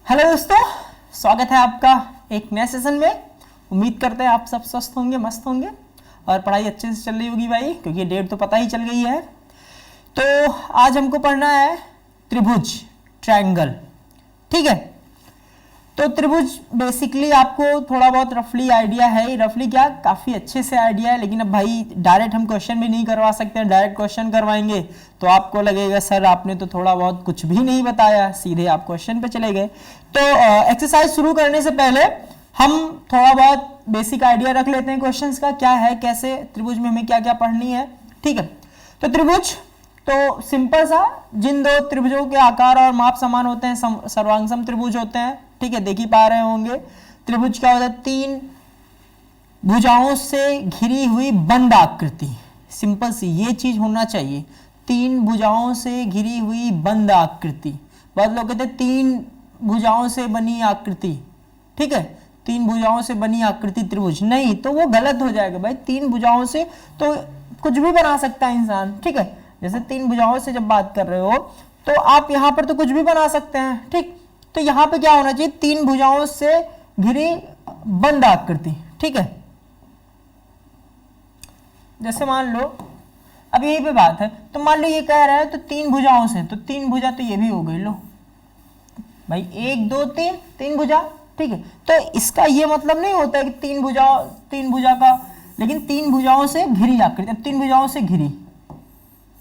Hello दोस्तों, स्वागत है आपका एक नए सेशन में। उम्मीद करते हैं आप सब स्वस्थ होंगे, मस्त होंगे और पढ़ाई अच्छे से चल रही होगी भाई, क्योंकि डेट तो पता ही चल गई है। तो आज हमको पढ़ना है त्रिभुज, ट्रायंगल। ठीक है, तो त्रिभुज बेसिकली आपको थोड़ा बहुत रफली आइडिया है। रफली क्या, काफ़ी अच्छे से आइडिया है। लेकिन अब भाई डायरेक्ट हम क्वेश्चन भी नहीं करवा सकते हैं। डायरेक्ट क्वेश्चन करवाएंगे तो आपको लगेगा सर आपने तो थोड़ा बहुत कुछ भी नहीं बताया, सीधे आप क्वेश्चन पे चले गए। तो एक्सरसाइज शुरू करने से पहले हम थोड़ा बहुत बेसिक आइडिया रख लेते हैं क्वेश्चंस का, क्या है, कैसे त्रिभुज में हमें क्या क्या पढ़नी है। ठीक है, तो त्रिभुज तो सिंपल सा, जिन दो त्रिभुजों के आकार और माप समान होते हैं सर्वांग सम त्रिभुज होते हैं। ठीक है, देख ही पा रहे होंगे। त्रिभुज क्या होता है, तीन भुजाओं से घिरी हुई बंद आकृति। सिंपल सी ये चीज होना चाहिए, तीन भुजाओं से घिरी हुई बंद आकृति। बहुत लोग कहते हैं तीन भुजाओं से बनी आकृति। ठीक है, तीन भुजाओं से बनी आकृति त्रिभुज, नहीं तो वो गलत हो जाएगा भाई। तीन भुजाओं से तो कुछ भी बना सकता है इंसान। ठीक है, जैसे तीन भुजाओं से जब बात कर रहे हो तो आप यहां पर तो कुछ भी बना सकते हैं। ठीक, तो यहां पे क्या होना चाहिए, तीन भुजाओं से घिरी बंद आकृति। ठीक है, जैसे मान लो अब यही पे बात है, तो मान लो ये कह रहा है तो तीन भुजाओं से, तो तीन भुजा तो ये भी हो गई। लो भाई, एक दो तीन, तीन भुजा। ठीक है, तो इसका ये मतलब नहीं होता है कि तीन भुजा का, लेकिन तीन भुजाओं से घिरी आकृति। अब तीन भुजाओं से घिरी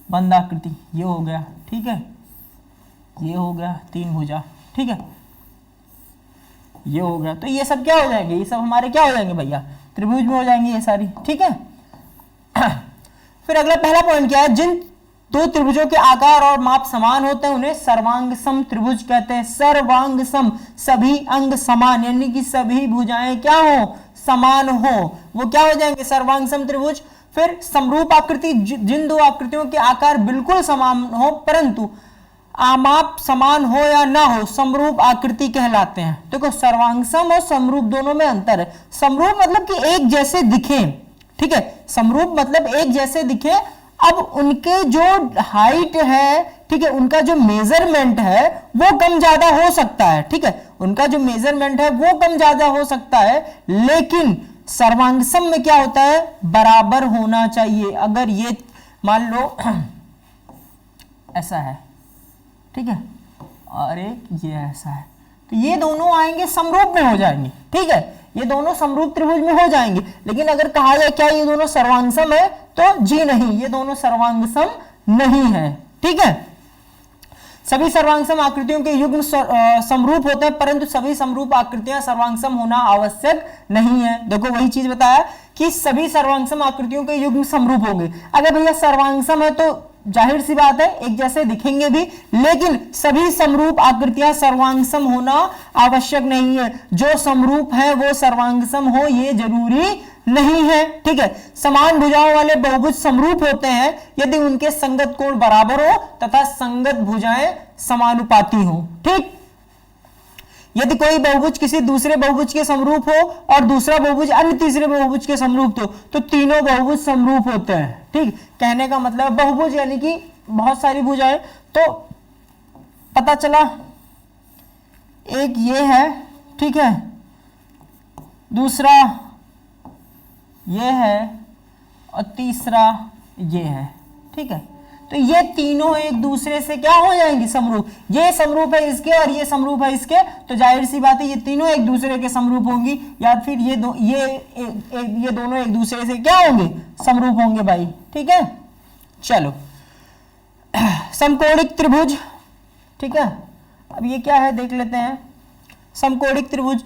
बंद आकृति, ये हो गया। ठीक है, ये हो गया तीन भुजा। ठीक है, ये हो गया। तो ये सब क्या हो जाएंगे, ये सब हमारे क्या हो जाएंगे भैया, त्रिभुज में हो जाएंगे ये सारी। ठीक है, फिर अगला पहला पॉइंट क्या है, जिन दो त्रिभुजों के आकार और माप समान होते हैं उन्हें सर्वांग सम त्रिभुज कहते हैं। सर्वांग सम, सभी अंग समान, यानी कि सभी भुजाएं क्या हो, समान हो, वो क्या हो जाएंगे, सर्वांग सम त्रिभुज। फिर समरूप आकृति, जिन दो आकृतियों के आकार बिल्कुल समान हो परंतु आमाप समान हो या ना हो, समरूप आकृति कहलाते हैं। देखो, सर्वांग सम और समरूप दोनों में अंतर है। समरूप मतलब कि एक जैसे दिखे। ठीक है, समरूप मतलब एक जैसे दिखे। अब उनके जो हाइट है, ठीक है, उनका जो मेजरमेंट है वो कम ज्यादा हो सकता है। ठीक है, उनका जो मेजरमेंट है वो कम ज्यादा हो सकता है, लेकिन सर्वांग सम में क्या होता है, बराबर होना चाहिए। अगर ये मान लो ऐसा है, ठीक है, और एक ये ऐसा है, तो ये दोनों आएंगे समरूप में हो जाएंगे। ठीक है, ये दोनों समरूप त्रिभुज में हो जाएंगे। लेकिन अगर कहा जाए क्या ये दोनों सर्वांग सम है, तो जी नहीं, ये दोनों सर्वांग सम नहीं है। ठीक है, सभी सर्वांग सम आकृतियों के युग्म समरूप होते हैं, परंतु सभी समरूप आकृतियां सर्वांग सम होना आवश्यक नहीं है। देखो, वही चीज बताया कि सभी सर्वांग सम आकृतियों के युग्म समरूप होंगे। अगर भैया सर्वांग सम है तो जाहिर सी बात है एक जैसे दिखेंगे भी, लेकिन सभी समरूप आकृतियां सर्वांग सम होना आवश्यक नहीं है। जो समरूप है वो सर्वांग सम हो ये जरूरी नहीं है। ठीक है, समान भुजाओं वाले बहुभुज समरूप होते हैं यदि उनके संगत कोण बराबर हो तथा संगत भुजाएं समानुपाती हो। ठीक, यदि कोई बहुभुज किसी दूसरे बहुभुज के समरूप हो और दूसरा बहुभुज अन्य तीसरे बहुभुज के समरूप हो तो तीनों बहुभुज समरूप होते हैं। ठीक, कहने का मतलब बहुभुज यानी कि बहुत सारी भुजाएं। तो पता चला एक ये है, ठीक है, दूसरा ये है और तीसरा ये है। ठीक है, तो ये तीनों एक दूसरे से क्या हो जाएंगे, समरूप। ये समरूप है इसके और ये समरूप है इसके, तो जाहिर सी बात है ये तीनों एक दूसरे के समरूप होंगी, या फिर ये दोनों एक दूसरे से क्या होंगे, समरूप होंगे भाई। ठीक है, चलो, समकोणिक त्रिभुज। ठीक है, अब ये क्या है देख लेते हैं। समकोणिक त्रिभुज,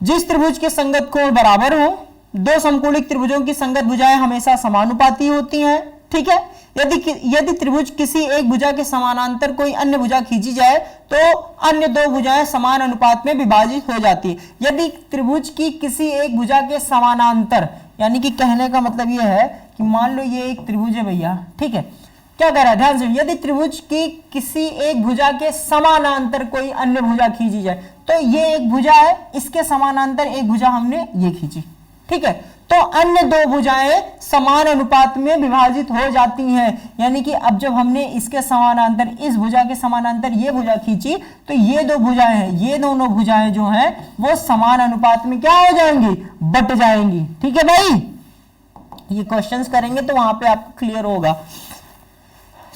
जिस त्रिभुज के संगत कोण बराबर हो, दो समकोणिक त्रिभुजों की संगत भुजाएं हमेशा समानुपाती होती हैं। ठीक है, यदि त्रिभुज किसी एक भुजा के समानांतर कोई अन्य भुजा खींची जाए तो अन्य दो भुजाएं समान अनुपात में विभाजित हो जाती है। यदि त्रिभुज की किसी एक भुजा के समानांतर, यानी कि कहने का मतलब यह है कि मान लो ये एक त्रिभुज है भैया। ठीक है, क्या कह रहा है, ध्यान से, यदि त्रिभुज की किसी एक भुजा के समानांतर कोई अन्य भुजा खींची जाए तो ये एक भुजा है, इसके समानांतर एक भुजा हमने ये खींची। ठीक है, तो अन्य दो भुजाएं समान अनुपात में विभाजित हो जाती हैं। यानी कि अब जब हमने इसके समानांतर, इस भुजा के समानांतर ये भुजा खींची, तो ये दो भुजाएं हैं, ये दोनों भुजाएं जो हैं वो समान अनुपात में क्या हो जाएंगी, बट जाएंगी। ठीक है भाई, ये क्वेश्चंस करेंगे तो वहां पे आपको क्लियर होगा।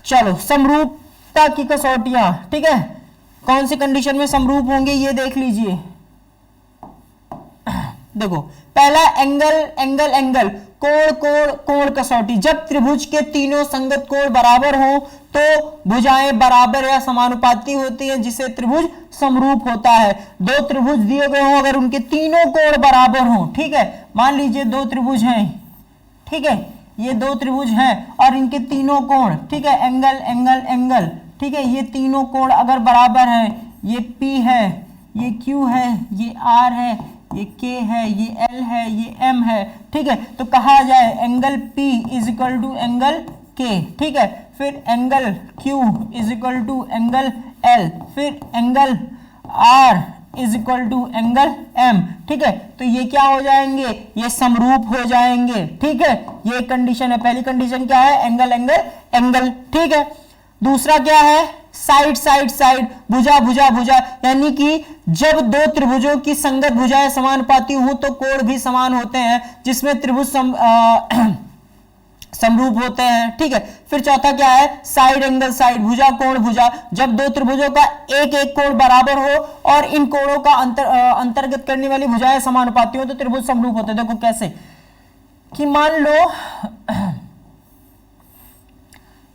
चलो, समरूपता की कसौटियां, ठीक है, कौन सी कंडीशन में समरूप होंगे ये देख लीजिए। देखो, पहला एंगल एंगल एंगल, कोण कोण कोण कसौटी। जब त्रिभुज के तीनों संगत कोण बराबर हो तो भुजाएं बराबर या समानुपाती होती हैं, जिसे त्रिभुज समरूप होता है। दो त्रिभुज दिए गए हों, अगर उनके तीनों कोण बराबर हों, ठीक है, मान लीजिए दो त्रिभुज हैं, ठीक है, ये दो त्रिभुज हैं और इनके तीनों कोण, ठीक है, एंगल एंगल एंगल, ठीक है, ये तीनों कोण अगर बराबर हैं, ये P है, ये Q है, ये R है, ये K है, ये L है, ये M है, ठीक है, तो कहा जाए angle P is equal to angle K, ठीक है, फिर angle Q is equal to angle L, फिर angle R is equal to angle M, ठीक है, तो ये क्या हो जाएंगे, ये समरूप हो जाएंगे। ठीक है, ये कंडीशन है। पहली कंडीशन क्या है, एंगल एंगल एंगल, ठीक है। दूसरा क्या है, साइड साइड साइड, भुजा भुजा भुजा, यानी कि जब दो त्रिभुजों की संगत भुजाएं समानुपाती हो तो कोण भी समान होते हैं, जिसमें त्रिभुज समरूप होते हैं। ठीक है, फिर चौथा क्या है, साइड एंगल साइड, भुजा कोण भुजा, जब दो त्रिभुजों का एक एक कोण बराबर हो और इन कोणों का अंतर्गत करने वाली भुजाएं समानुपाती हो तो त्रिभुज समरूप होते हैं। देखो कैसे, कि मान लो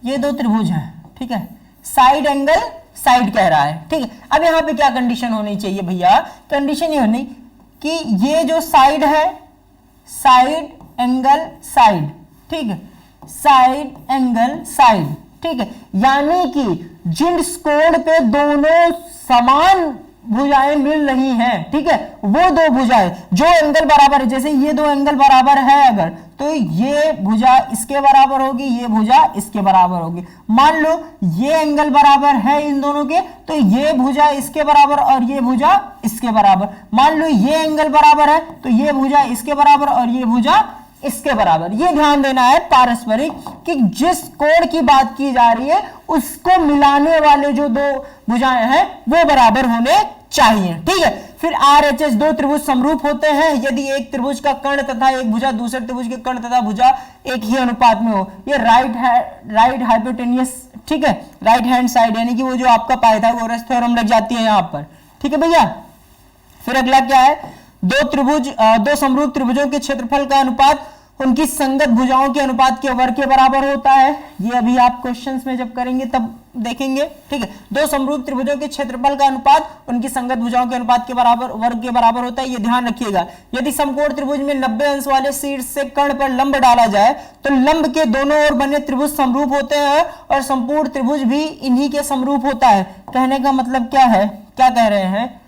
ये दो त्रिभुज हैं, ठीक है, साइड एंगल साइड कह रहा है, ठीक है। अब यहां पे क्या कंडीशन होनी चाहिए भैया, कंडीशन ये होनी कि ये जो साइड है, साइड एंगल साइड, ठीक है, साइड एंगल साइड, ठीक है, यानी कि जिस कोण पे दोनों समान भुजाएं मिल रही हैं, ठीक है, वो दो भुजाएं जो एंगल बराबर है, जैसे ये दो एंगल बराबर है अगर, तो ये भुजा इसके बराबर होगी, ये भुजा इसके बराबर होगी। मान लो ये एंगल बराबर है इन दोनों के, तो ये भुजा इसके बराबर और ये भुजा इसके बराबर। मान लो ये एंगल बराबर है तो ये भुजा इसके बराबर और ये भुजा इसके बराबर। ये ध्यान देना है पारस्परिक, कि जिस कोण की बात की जा रही है उसको मिलाने वाले जो दो भुजाएं हैं वो बराबर होने चाहिए। ठीक है, फिर RHS, दो त्रिभुज समरूप होते हैं यदि एक त्रिभुज का कर्ण तथा एक भुजा दूसरे त्रिभुज के कर्ण तथा भुजा एक ही अनुपात में हो। ये राइट हाइपोटेनियस, ठीक है, राइट हैंड साइड, यानी कि वो जो आपका पाइथागोरस थ्योरम लग जाती है यहां पर। ठीक है भैया, फिर अगला क्या है, दो समरूप त्रिभुजों के क्षेत्रफल का अनुपात उनकी संगत भुजाओं के अनुपात के वर्ग के बराबर होता है। ये अभी आप क्वेश्चंस में जब करेंगे तब देखेंगे। ठीक है, दो समरूप त्रिभुजों के क्षेत्रफल का अनुपात उनकी संगत भुजाओं के अनुपात के बराबर वर्ग के बराबर होता है, ये ध्यान रखिएगा। यदि समकोण त्रिभुज में 90 अंश वाले शीर्ष से कर्ण पर लंब डाला जाए तो लंब के दोनों ओर बने त्रिभुज समरूप होते हैं और संपूर्ण त्रिभुज भी इन्हीं के समरूप होता है। कहने का मतलब क्या है, क्या कह रहे हैं,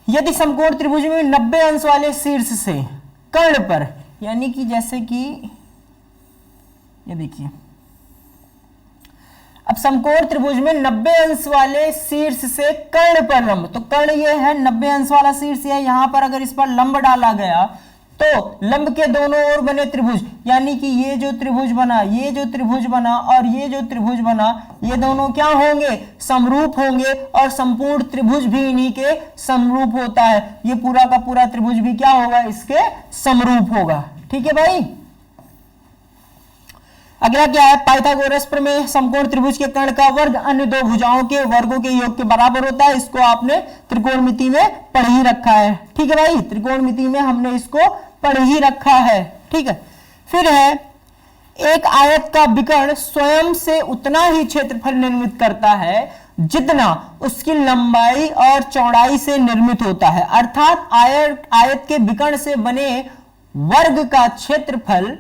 यदि समकोण त्रिभुज में 90 अंश वाले शीर्ष से कर्ण पर, यानी कि जैसे कि ये देखिए, अब समकोण त्रिभुज में 90 अंश वाले शीर्ष से कर्ण पर लंब, तो कर्ण ये है 90 अंश वाला शीर्ष है, यहां पर अगर इस पर लंब डाला गया तो लंब के दोनों ओर बने त्रिभुज, यानी कि ये जो त्रिभुज बना, ये जो त्रिभुज बना और ये जो त्रिभुज बना, ये दोनों क्या होंगे, समरूप होंगे और संपूर्ण त्रिभुज भी इन्हीं के समरूप होता है। ये पूरा का पूरा त्रिभुज भी क्या होगा, इसके समरूप होगा। ठीक है भाई, अगला क्या है, पाइथागोरस प्रमेय, समकोण त्रिभुज के कर्ण का वर्ग अन्य दो भुजाओं के वर्गों के योग के बराबर होता है। इसको आपने त्रिकोणमिति में पढ़ ही रखा है। ठीक है भाई, त्रिकोणमिति में हमने इसको पढ़ ही रखा है। ठीक है, फिर है, एक आयत का विकर्ण स्वयं से उतना ही क्षेत्रफल निर्मित करता है जितना उसकी लंबाई और चौड़ाई से निर्मित होता है। अर्थात आयत के विकर्ण से बने वर्ग का क्षेत्रफल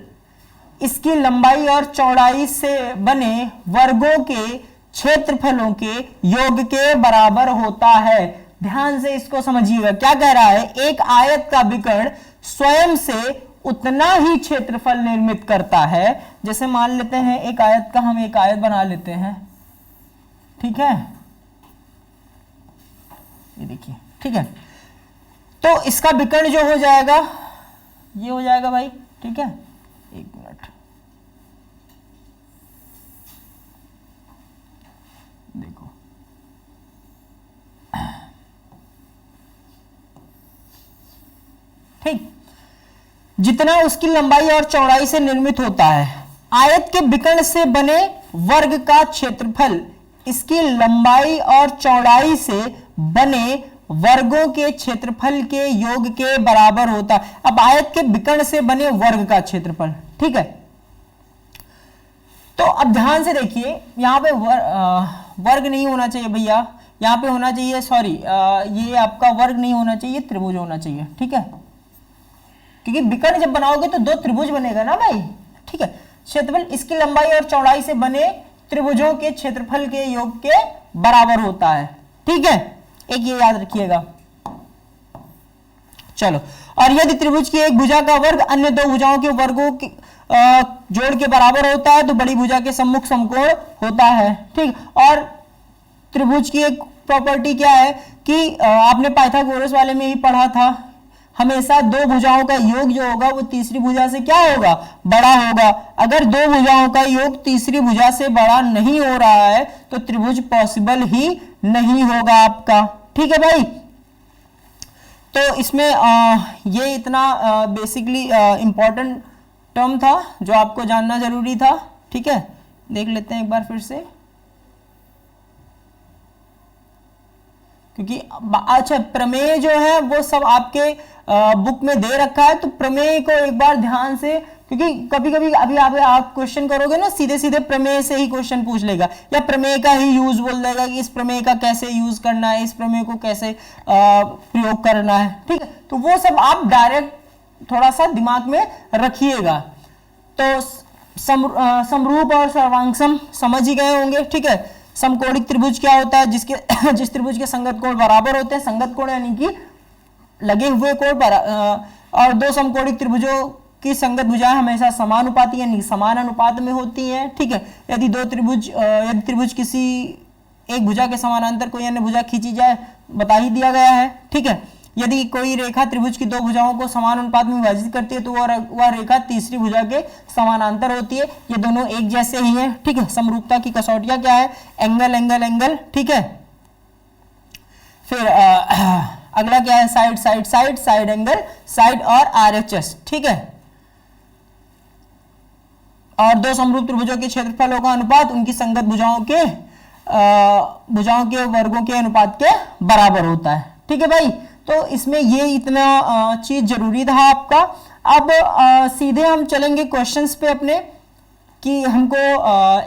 इसकी लंबाई और चौड़ाई से बने वर्गों के क्षेत्रफलों के योग के बराबर होता है। ध्यान से इसको समझिएगा, क्या कह रहा है, एक आयत का विकर्ण स्वयं से उतना ही क्षेत्रफल निर्मित करता है। जैसे मान लेते हैं एक आयत का, हम एक आयत बना लेते हैं, ठीक है, ये देखिए, ठीक है, तो इसका विकर्ण जो हो जाएगा ये हो जाएगा भाई, ठीक है। एक मिनट देखो, ठीक, जितना उसकी लंबाई और चौड़ाई से निर्मित होता है। आयत के विकर्ण से बने वर्ग का क्षेत्रफल इसकी लंबाई और चौड़ाई से बने वर्गों के क्षेत्रफल के योग के बराबर होता है। अब आयत के विकर्ण से बने वर्ग का क्षेत्रफल, ठीक है। तो अब ध्यान से देखिए, यहां पे वर्ग नहीं होना चाहिए भैया, यहां पे होना चाहिए, सॉरी, ये आपका वर्ग नहीं होना चाहिए, त्रिभुज होना चाहिए, ठीक है। क्योंकि विकर्ण जब बनाओगे तो दो त्रिभुज बनेगा ना भाई, ठीक है। क्षेत्रफल इसकी लंबाई और चौड़ाई से बने त्रिभुजों के क्षेत्रफल के योग के बराबर होता है, ठीक है। एक ये याद रखिएगा। चलो, और यदि त्रिभुज की एक भुजा का वर्ग अन्य दो भुजाओं के वर्गों के जोड़ के बराबर होता है तो बड़ी भुजा के सम्मुख समकोण होता है, ठीक। और त्रिभुज की एक प्रॉपर्टी क्या है कि आपने पाइथागोरस वाले में ही पढ़ा था, हमेशा दो भुजाओं का योग जो होगा वो तीसरी भुजा से क्या होगा, बड़ा होगा। अगर दो भुजाओं का योग तीसरी भुजा से बड़ा नहीं हो रहा है तो त्रिभुज पॉसिबल ही नहीं होगा आपका, ठीक है भाई। तो इसमें ये इतना बेसिकली इंपॉर्टेंट टर्म था जो आपको जानना जरूरी था, ठीक है। देख लेते हैं एक बार फिर से, क्योंकि अच्छा प्रमेय जो है वो सब आपके बुक में दे रखा है, तो प्रमेय को एक बार ध्यान से, क्योंकि कभी कभी अभी आप क्वेश्चन करोगे ना सीधे सीधे प्रमेय से ही क्वेश्चन पूछ लेगा, या प्रमेय का ही यूज बोल देगा कि इस प्रमेय का कैसे यूज करना है, इस प्रमेय को कैसे प्रयोग करना है, ठीक है। तो वो सब आप डायरेक्ट थोड़ा सा दिमाग में रखिएगा। तो समरूप और सर्वांगसम समझ ही गए होंगे, ठीक है। समकोणिक त्रिभुज क्या होता है, जिसके जिस त्रिभुज के संगत कोण बराबर होते हैं, संगत कोण यानी कि लगे हुए कोण पर, और दो समकोणिक त्रिभुजों की संगत भुजाएं हमेशा समानुपाती यानी समान अनुपात में होती हैं, ठीक है। यदि यदि त्रिभुज किसी एक भुजा के समानांतर कोई अन्य भुजा खींची जाए, बता ही दिया गया है, ठीक है। यदि कोई रेखा त्रिभुज की दो भुजाओं को समान अनुपात में विभाजित करती है तो वह रेखा तीसरी भुजा के समानांतर होती है। ये दोनों एक जैसे ही हैं, ठीक है। समरूपता की कसौटियां क्या है, एंगल एंगल एंगल, ठीक है। फिर अगला क्या है, side side side, side angle side और आरएचएस, ठीक है। और दो समरूप त्रिभुजों के क्षेत्रफलों का अनुपात उनकी संगत भुजाओं के वर्गों के अनुपात के बराबर होता है, ठीक है भाई। तो इसमें ये इतना चीज जरूरी था आपका। अब सीधे हम चलेंगे क्वेश्चंस पे अपने, कि हमको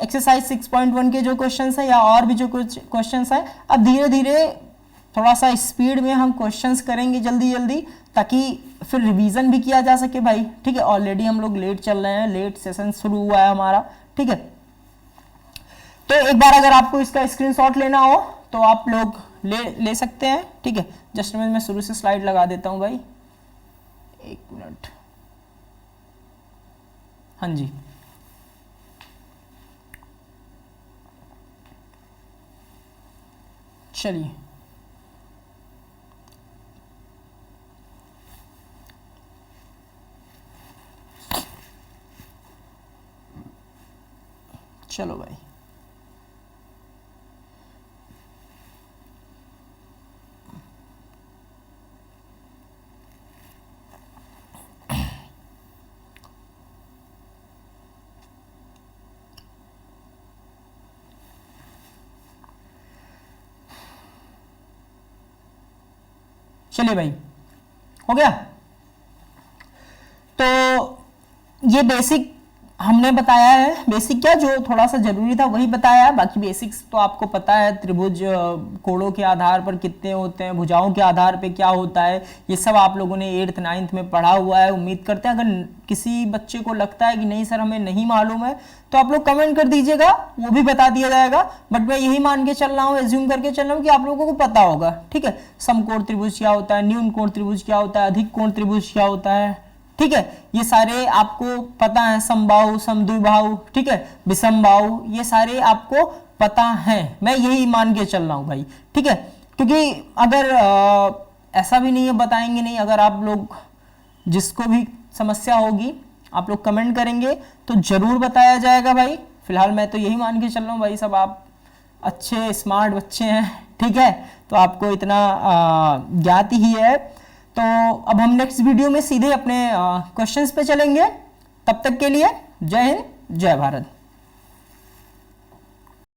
एक्सरसाइज 6.1 के जो क्वेश्चंस है या और भी जो कुछ क्वेश्चंस है, अब धीरे धीरे थोड़ा सा स्पीड में हम क्वेश्चंस करेंगे जल्दी जल्दी, ताकि फिर रिवीजन भी किया जा सके भाई, ठीक है। ऑलरेडी हम लोग लेट चल रहे हैं, लेट सेशन शुरू हुआ है हमारा, ठीक है। तो एक बार अगर आपको इसका स्क्रीनशॉट लेना हो तो आप लोग ले सकते हैं, ठीक है। जस्ट मैं शुरू से स्लाइड लगा देता हूं भाई, एक मिनट, हाँ जी। चलिए, चलो भाई, चलिए भाई, हो गया। तो ये बेसिक हमने बताया है, बेसिक क्या जो थोड़ा सा जरूरी था वही बताया है, बाकी बेसिक्स तो आपको पता है। त्रिभुज कोणों के आधार पर कितने होते हैं, भुजाओं के आधार पे क्या होता है, ये सब आप लोगों ने 8th 9th में पढ़ा हुआ है। उम्मीद करते हैं अगर किसी बच्चे को लगता है कि नहीं सर हमें नहीं मालूम है तो आप लोग कमेंट कर दीजिएगा, वो भी बता दिया जाएगा। बट मैं यही मान के चल रहा हूँ, एज्यूम करके चल रहा हूँ कि आप लोगों को पता होगा, ठीक है। समकोण त्रिभुज क्या होता है, न्यून कोण त्रिभुज क्या होता है, अधिक कोण त्रिभुज क्या होता है, ठीक है। ये सारे आपको पता है, समबाहु समद्विबाहु, ठीक है, विषमबाहु, ये सारे आपको पता है। मैं यही मान के चल रहा हूं भाई, ठीक है। क्योंकि अगर ऐसा भी नहीं है बताएंगे नहीं, अगर आप लोग जिसको भी समस्या होगी आप लोग कमेंट करेंगे तो जरूर बताया जाएगा भाई। फिलहाल मैं तो यही मान के चल रहा हूँ भाई, सब आप अच्छे स्मार्ट बच्चे हैं, ठीक है, तो आपको इतना ज्ञात ही है। तो अब हम नेक्स्ट वीडियो में सीधे अपने क्वेश्चंस पे चलेंगे। तब तक के लिए जय हिंद, जय भारत।